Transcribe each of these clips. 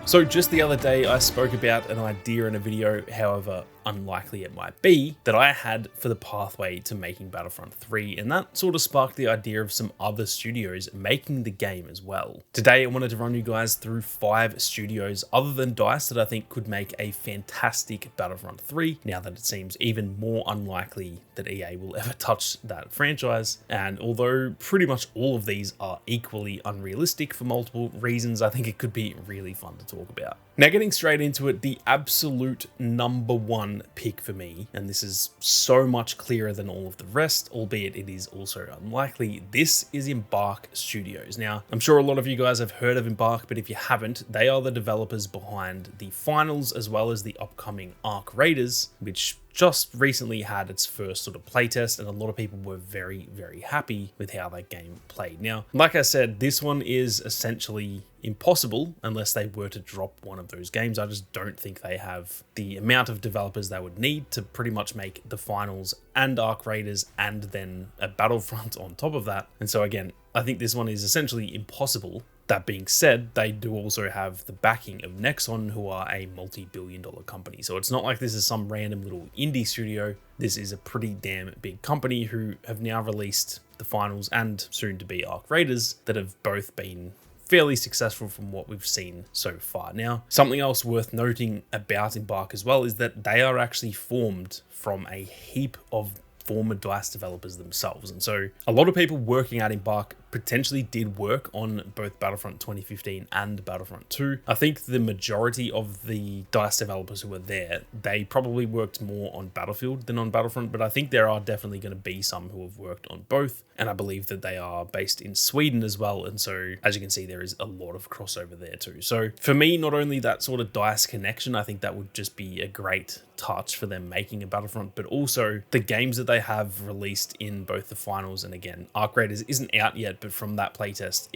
So just the other day, I spoke about an idea in a video, however unlikely it might be, that I had for the pathway to making Battlefront 3, and that sort of sparked the idea of some other studios making the game as well. Today I wanted to run you guys through 5 studios other than DICE that I think could make a fantastic Battlefront 3, now that it seems even more unlikely that EA will ever touch that franchise. And although pretty much all of these are equally unrealistic for multiple reasons, I think it could be really fun to talk about. Now, getting straight into it, the absolute number one pick for me, and this is so much clearer than all of the rest, albeit it is also unlikely, this is Embark Studios. Now, I'm sure a lot of you guys have heard of Embark, but if you haven't, they are the developers behind the finals as well as the upcoming Arc Raiders, which just recently had its first sort of playtest, and a lot of people were very, very happy with how that game played. Now, like I said, this one is essentially impossible unless they were to drop one of those games. I just don't think they have the amount of developers they would need to pretty much make the finals and Arc Raiders and then a Battlefront on top of that. And so again, I think this one is essentially impossible. That being said, they do also have the backing of Nexon, who are a multi-billion-dollar company. So it's not like this is some random little indie studio. This is a pretty damn big company who have now released the finals and soon to be Arc Raiders that have both been fairly successful from what we've seen so far. Now, something else worth noting about Embark as well is that they are actually formed from a heap of former DICE developers themselves. And so a lot of people working at Embark potentially did work on both Battlefront 2015 and Battlefront 2. I think the majority of the DICE developers who were there, they probably worked more on Battlefield than on Battlefront, but I think there are definitely going to be some who have worked on both. And I believe that they are based in Sweden as well. And so as you can see, there is a lot of crossover there too. So for me, not only that sort of DICE connection, I think that would just be a great touch for them making a Battlefront, but also the games that they have released in both the finals and again, Arc Raiders isn't out yet, but from that playtest,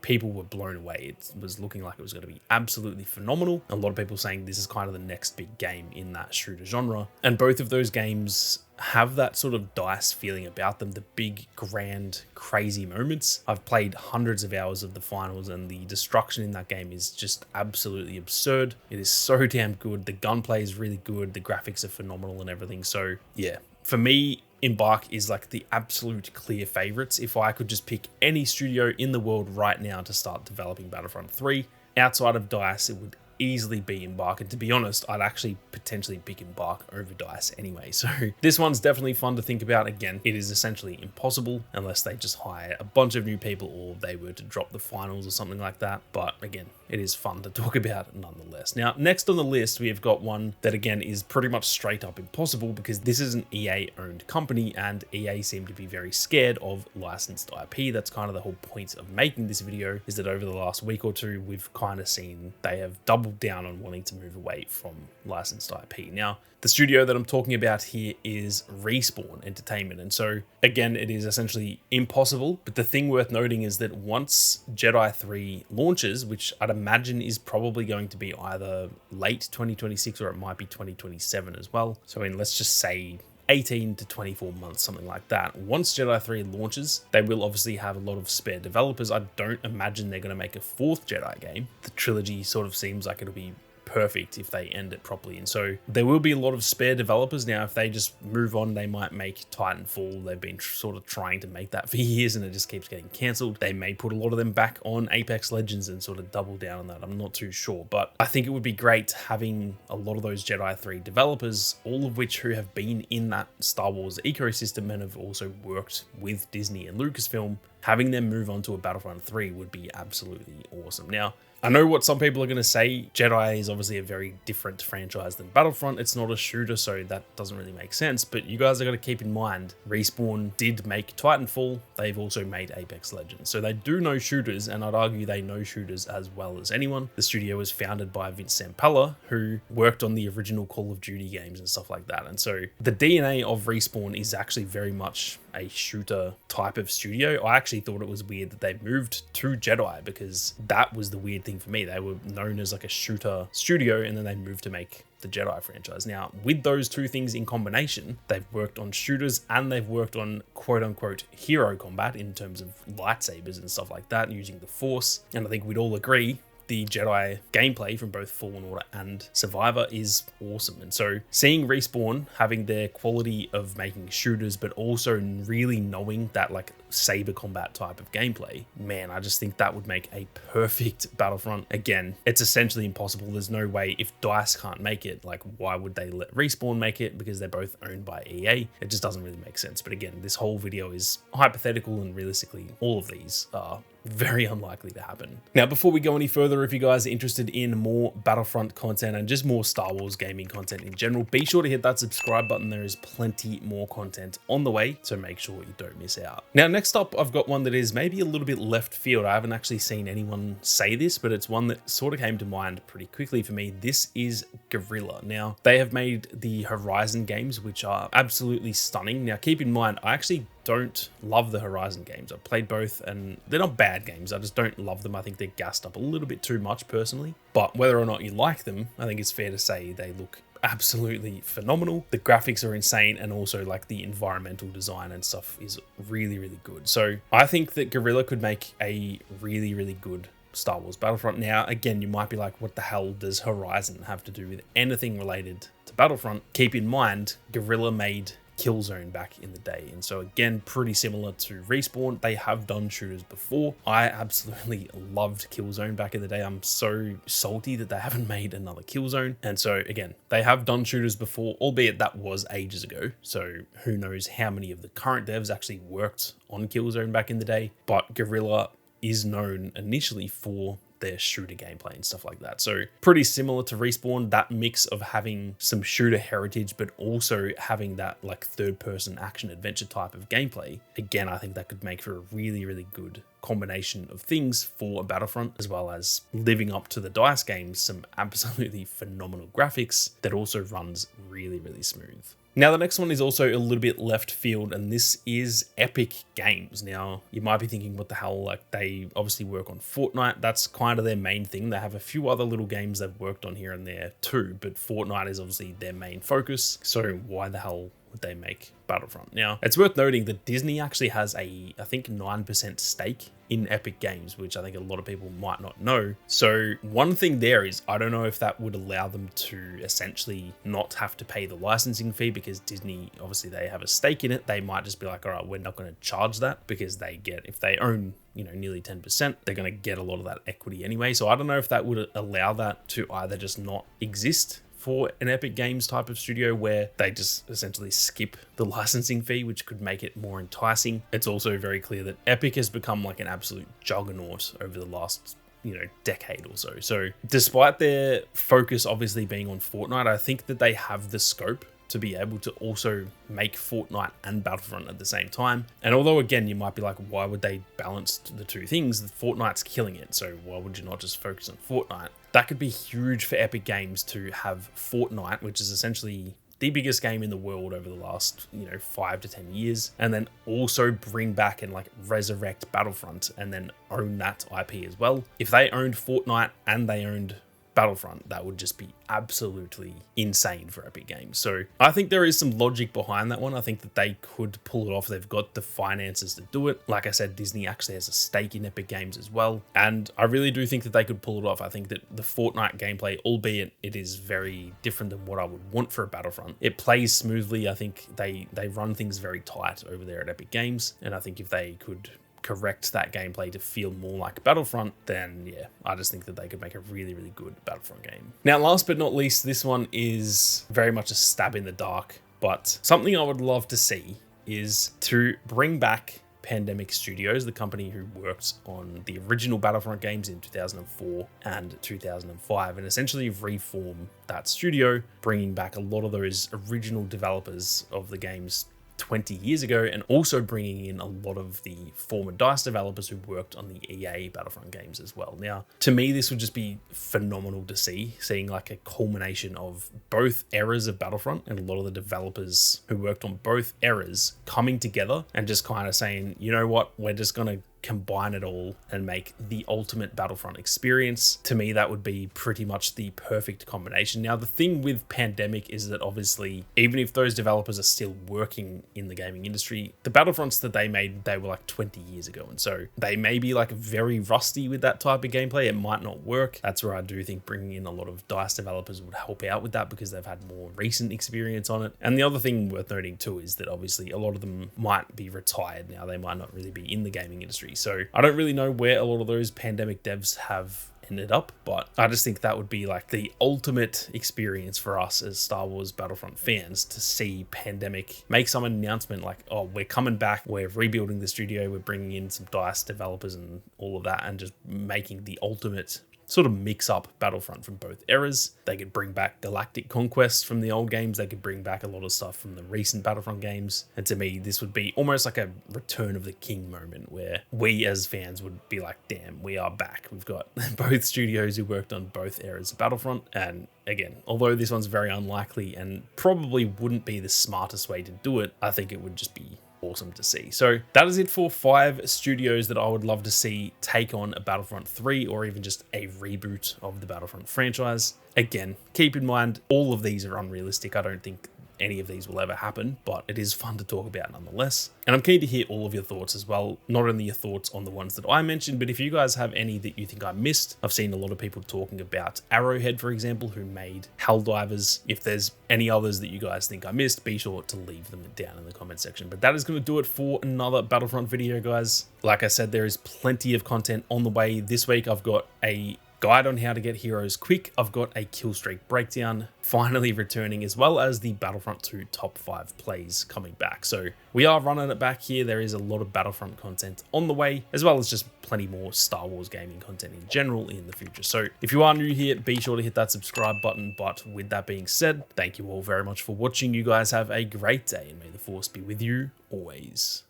people were blown away. It was looking like it was going to be absolutely phenomenal. A lot of people saying this is kind of the next big game in that shooter genre. And both of those games have that sort of DICE feeling about them, the big, grand, crazy moments. I've played hundreds of hours of the finals and the destruction in that game is just absolutely absurd. It is so damn good. The gunplay is really good. The graphics are phenomenal and everything. So yeah, for me, Embark is like the absolute clear favorites. If I could just pick any studio in the world right now to start developing Battlefront 3, outside of DICE, it would easily be Embark. And to be honest, I'd actually potentially pick Embark over DICE anyway. So this one's definitely fun to think about. Again, it is essentially impossible unless they just hire a bunch of new people or they were to drop the finals or something like that. But again, it is fun to talk about nonetheless. Now, next on the list, we have got one that again is pretty much straight up impossible because this is an EA owned company and EA seem to be very scared of licensed IP. That's kind of the whole point of making this video, is that over the last week or two, we've kind of seen they have doubled down on wanting to move away from licensed IP. Now, the studio that I'm talking about here is Respawn Entertainment. And so again, it is essentially impossible. But the thing worth noting is that once Jedi 3 launches, which I'd imagine is probably going to be either late 2026 or it might be 2027 as well. So I mean, let's just say 18 to 24 months, something like that. Once Jedi 3 launches, they will obviously have a lot of spare developers. I don't imagine they're going to make a 4th Jedi game. The trilogy sort of seems like it'll be perfect if they end it properly. And so there will be a lot of spare developers. Now, if they just move on, they might make Titanfall. They've been sort of trying to make that for years and it just keeps getting cancelled. They may put a lot of them back on Apex Legends and sort of double down on that. I'm not too sure, but I think it would be great having a lot of those Jedi 3 developers, all of which who have been in that Star Wars ecosystem and have also worked with Disney and Lucasfilm. Having them move on to a Battlefront 3 would be absolutely awesome. Now, I know what some people are going to say. Jedi is obviously a very different franchise than Battlefront. It's not a shooter, so that doesn't really make sense. But you guys are going to keep in mind, Respawn did make Titanfall. They've also made Apex Legends. So they do know shooters, and I'd argue they know shooters as well as anyone. The studio was founded by Vince Zampella, who worked on the original Call of Duty games and stuff like that. And so the DNA of Respawn is actually very much a shooter type of studio. I actually thought it was weird that they moved to Jedi because that was the weird thing for me. They were known as like a shooter studio and then they moved to make the Jedi franchise. Now, with those two things in combination, they've worked on shooters and they've worked on quote unquote hero combat in terms of lightsabers and stuff like that, using the Force. And I think we'd all agree the Jedi gameplay from both Fallen Order and Survivor is awesome. And so seeing Respawn having their quality of making shooters, but also really knowing that like saber combat type of gameplay, man, I just think that would make a perfect Battlefront. Again, it's essentially impossible. There's no way, if DICE can't make it, like why would they let Respawn make it? Because they're both owned by EA. It just doesn't really make sense. But again, this whole video is hypothetical, and realistically all of these are very unlikely to happen. Now, before we go any further, if you guys are interested in more Battlefront content and just more Star Wars gaming content in general, be sure to hit that subscribe button. There is plenty more content on the way, so make sure you don't miss out. Now, next up, I've got one that is maybe a little bit left field. I haven't actually seen anyone say this, but it's one that sort of came to mind pretty quickly for me. This is Guerilla. Now, they have made the Horizon games, which are absolutely stunning. Now, keep in mind, I actually don't love the Horizon games. I've played both and they're not bad games. I just don't love them. I think they're gassed up a little bit too much personally. But whether or not you like them, I think it's fair to say they look absolutely phenomenal. The graphics are insane, and also like the environmental design and stuff is really, really good. So I think that Guerrilla could make a really, really good Star Wars Battlefront. Now, again, you might be like, what the hell does Horizon have to do with anything related to Battlefront? Keep in mind, Guerrilla made Killzone back in the day, and so again, pretty similar to Respawn. They have done shooters before. I absolutely loved Killzone back in the day. I'm so salty that they haven't made another Killzone. And so again, they have done shooters before, albeit that was ages ago, so who knows how many of the current devs actually worked on Killzone back in the day. But Guerrilla is known initially for their shooter gameplay and stuff like that. So pretty similar to Respawn, that mix of having some shooter heritage, but also having that like third person action adventure type of gameplay. Again, I think that could make for a really, really good combination of things for a Battlefront, as well as living up to the DICE games, some absolutely phenomenal graphics that also runs really, really smooth. Now, the next one is also a little bit left field, and this is Epic Games. Now, you might be thinking, what the hell? Like, they obviously work on Fortnite. That's kind of their main thing. They have a few other little games they've worked on here and there too, but Fortnite is obviously their main focus. So why the hell would they make Battlefront? Now, it's worth noting that Disney actually has a, I think, 9% stake in Epic Games, which I think a lot of people might not know. So one thing there is, I don't know if that would allow them to essentially not have to pay the licensing fee, because Disney, obviously they have a stake in it. They might just be like, all right, we're not going to charge that, because they get, if they own, you know, nearly 10%, they're going to get a lot of that equity anyway. So I don't know if that would allow that to either just not exist for an Epic Games type of studio, where they just essentially skip the licensing fee, which could make it more enticing. It's also very clear that Epic has become like an absolute juggernaut over the last, you know, decade or so. So despite their focus obviously being on Fortnite, I think that they have the scope to be able to also make Fortnite and Battlefront at the same time. And although, again, you might be like, why would they balance the two things? Fortnite's killing it, so why would you not just focus on Fortnite? That could be huge for Epic Games to have Fortnite, which is essentially the biggest game in the world over the last, you know, 5 to 10 years, and then also bring back and like resurrect Battlefront and then own that IP as well. If they owned Fortnite and they owned Battlefront, that would just be absolutely insane for Epic Games. So I think there is some logic behind that one. I think that they could pull it off. They've got the finances to do it. Like I said, Disney actually has a stake in Epic Games as well. And I really do think that they could pull it off. I think that the Fortnite gameplay, albeit it is very different than what I would want for a Battlefront, it plays smoothly. I think they run things very tight over there at Epic Games. And I think if they could correct that gameplay to feel more like Battlefront, then yeah, I just think that they could make a really, really good Battlefront game. Now, last but not least, this one is very much a stab in the dark, but something I would love to see is to bring back Pandemic Studios, the company who worked on the original Battlefront games in 2004 and 2005, and essentially reform that studio, bringing back a lot of those original developers of the games 20 years ago, and also bringing in a lot of the former DICE developers who worked on the EA Battlefront games as well. Now, to me, this would just be phenomenal to seeing like a culmination of both eras of Battlefront and a lot of the developers who worked on both eras coming together and just kind of saying, you know what, we're just going to combine it all and make the ultimate Battlefront experience. To me, that would be pretty much the perfect combination. Now, the thing with Pandemic is that obviously, even if those developers are still working in the gaming industry, the Battlefronts that they made, they were like 20 years ago. And so they may be like very rusty with that type of gameplay. It might not work. That's where I do think bringing in a lot of DICE developers would help out with that because they've had more recent experience on it. And the other thing worth noting too is that obviously a lot of them might be retired now. They might not really be in the gaming industry. So I don't really know where a lot of those Pandemic devs have ended up, but I just think that would be like the ultimate experience for us as Star Wars Battlefront fans to see Pandemic make some announcement like, oh, we're coming back, we're rebuilding the studio, we're bringing in some DICE developers and all of that, and just making the ultimate sort of mix up Battlefront from both eras. They could bring back Galactic Conquest from the old games. They could bring back a lot of stuff from the recent Battlefront games. And to me, this would be almost like a Return of the King moment where we as fans would be like, damn, we are back. We've got both studios who worked on both eras of Battlefront. And again, although this one's very unlikely and probably wouldn't be the smartest way to do it, I think it would just be awesome to see. So that is it for 5 studios that I would love to see take on a Battlefront 3 or even just a reboot of the Battlefront franchise. Again, keep in mind, all of these are unrealistic. I don't think any of these will ever happen, but it is fun to talk about nonetheless. And I'm keen to hear all of your thoughts as well, not only your thoughts on the ones that I mentioned, but if you guys have any that you think I missed. I've seen a lot of people talking about Arrowhead, for example, who made Helldivers. If there's any others that you guys think I missed, be sure to leave them down in the comment section. But that is going to do it for another Battlefront video, guys. Like I said, there is plenty of content on the way. This week I've got a guide on how to get heroes quick. I've got a kill streak breakdown finally returning, as well as the Battlefront 2 top 5 plays coming back. So we are running it back here. There is a lot of Battlefront content on the way, as well as just plenty more Star Wars gaming content in general in the future. So if you are new here, be sure to hit that subscribe button. But with that being said, thank you all very much for watching. You guys have a great day and may the Force be with you always.